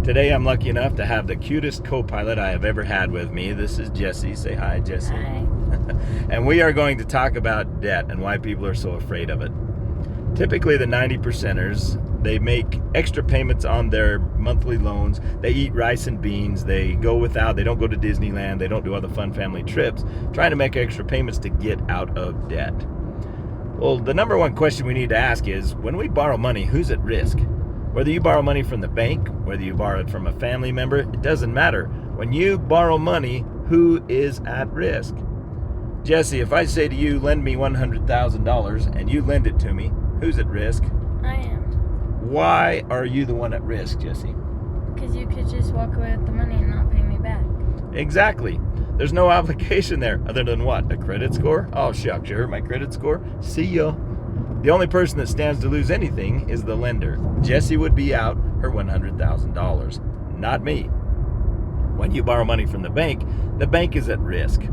Today I'm lucky enough to have the cutest co-pilot I have ever had with me. This is Jesse. Say hi, Jesse. Hi. And we are going to talk about debt and why people are so afraid of it. Typically the 90%ers, they make extra payments on their monthly loans. They eat rice and beans. They go without. They don't go to Disneyland. They don't do other fun family trips, trying to make extra payments to get out of debt. Well, the number one question we need to ask is, when we borrow money, who's at risk? Whether you borrow money from the bank, whether you borrow it from a family member, it doesn't matter. When you borrow money, who is at risk? Jesse, if I say to you, lend me $100,000 and you lend it to me, who's at risk? I am. Why are you the one at risk, Jesse? Because you could just walk away with the money and not pay me back. Exactly. There's no obligation there other than what? A credit score? Oh, shucks, you hurt my credit score? See ya. The only person that stands to lose anything is the lender. Jesse would be out her $100,000, not me. When you borrow money from the bank is at risk.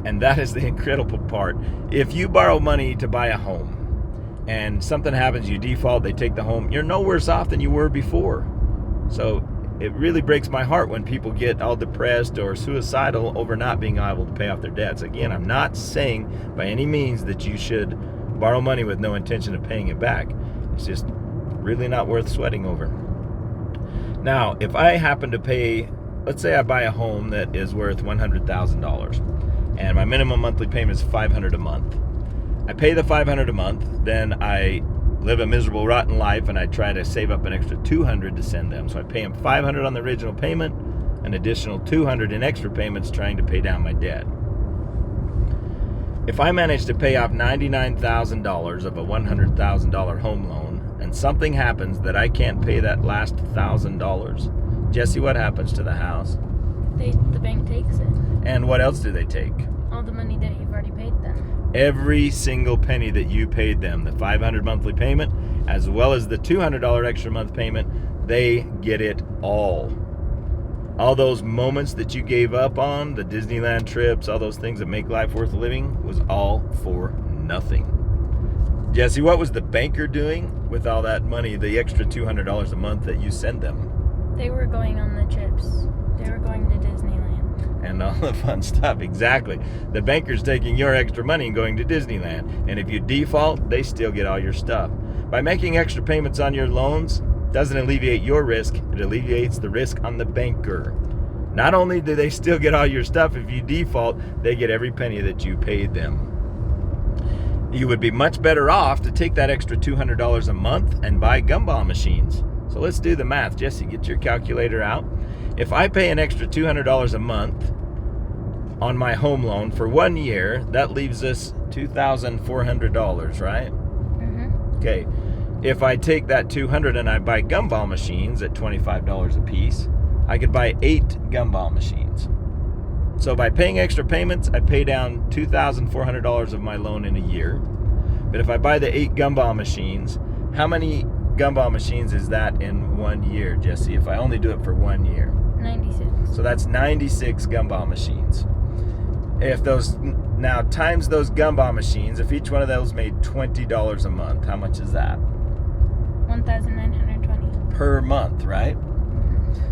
And that is the incredible part. If you borrow money to buy a home and something happens, you default, they take the home, you're no worse off than you were before. So it really breaks my heart when people get all depressed or suicidal over not being able to pay off their debts. Again, I'm not saying by any means that you should borrow money with no intention of paying it back. It's just really not worth sweating over. Now, if I happen to pay, let's say I buy a home that is worth $100,000 and my minimum monthly payment is $500 a month. I pay the $500 a month, then I live a miserable, rotten life, and I try to save up an extra $200 to send them. So I pay them $500 on the original payment, an additional $200 in extra payments trying to pay down my debt. If I manage to pay off $99,000 of a $100,000 home loan and something happens that I can't pay that last $1,000, Jesse, what happens to the house? The bank takes it. And what else do they take? All the money that you've already paid them. Every single penny that you paid them, the $500 monthly payment, as well as the $200 extra month payment, they get it all. All those moments that you gave up on, the Disneyland trips, all those things that make life worth living, was all for nothing. Jesse, what was the banker doing with all that money, the extra $200 a month that you send them? They were going on the trips. They were going to Disneyland. And all the fun stuff, exactly. The banker's taking your extra money and going to Disneyland. And if you default, they still get all your stuff. By making extra payments on your loans, doesn't alleviate your risk, it alleviates the risk on the banker. Not only do they still get all your stuff, if you default, they get every penny that you paid them. You would be much better off to take that extra $200 a month and buy gumball machines. So let's do the math. Jesse, get your calculator out. If I pay an extra $200 a month on my home loan for 1 year, that leaves us $2,400, right? Mm-hmm. Okay. If I take that $200 and I buy gumball machines at $25 a piece, I could buy 8 gumball machines. So by paying extra payments, I pay down $2,400 of my loan in a year. But if I buy the 8 gumball machines, how many gumball machines is that in 1 year, Jesse, if I only do it for 1 year? 96. So that's 96 gumball machines. If those, now times those gumball machines, if each one of those made $20 a month, how much is that? 1,920. Per month, right?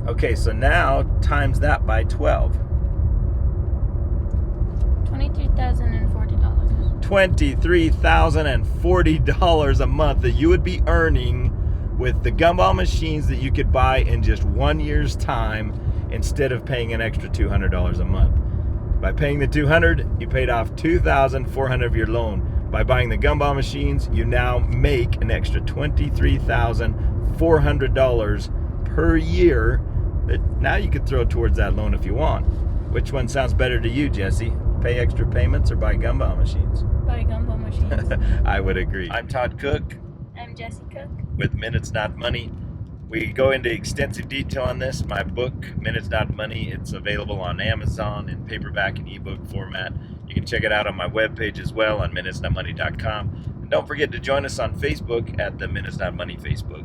Okay, so now times that by 12. $23,040. $23,040 a month that you would be earning with the gumball machines that you could buy in just 1 year's time instead of paying an extra $200 a month. By paying the $200, you paid off $2,400 of your loan. By buying the gumball machines, you now make an extra $23,400 per year that now you could throw towards that loan if you want. Which one sounds better to you, Jesse? Pay extra payments or buy gumball machines? Buy gumball machines. I would agree. I'm Todd Cook I'm Jesse Cook. with Minutes Not Money. We go into extensive detail on this. My book, Minutes Not Money, it's available on Amazon in paperback and ebook format. You can check it out on my webpage as well on minutesnotmoney.com. And don't forget to join us on Facebook at the Minutes Not Money Facebook.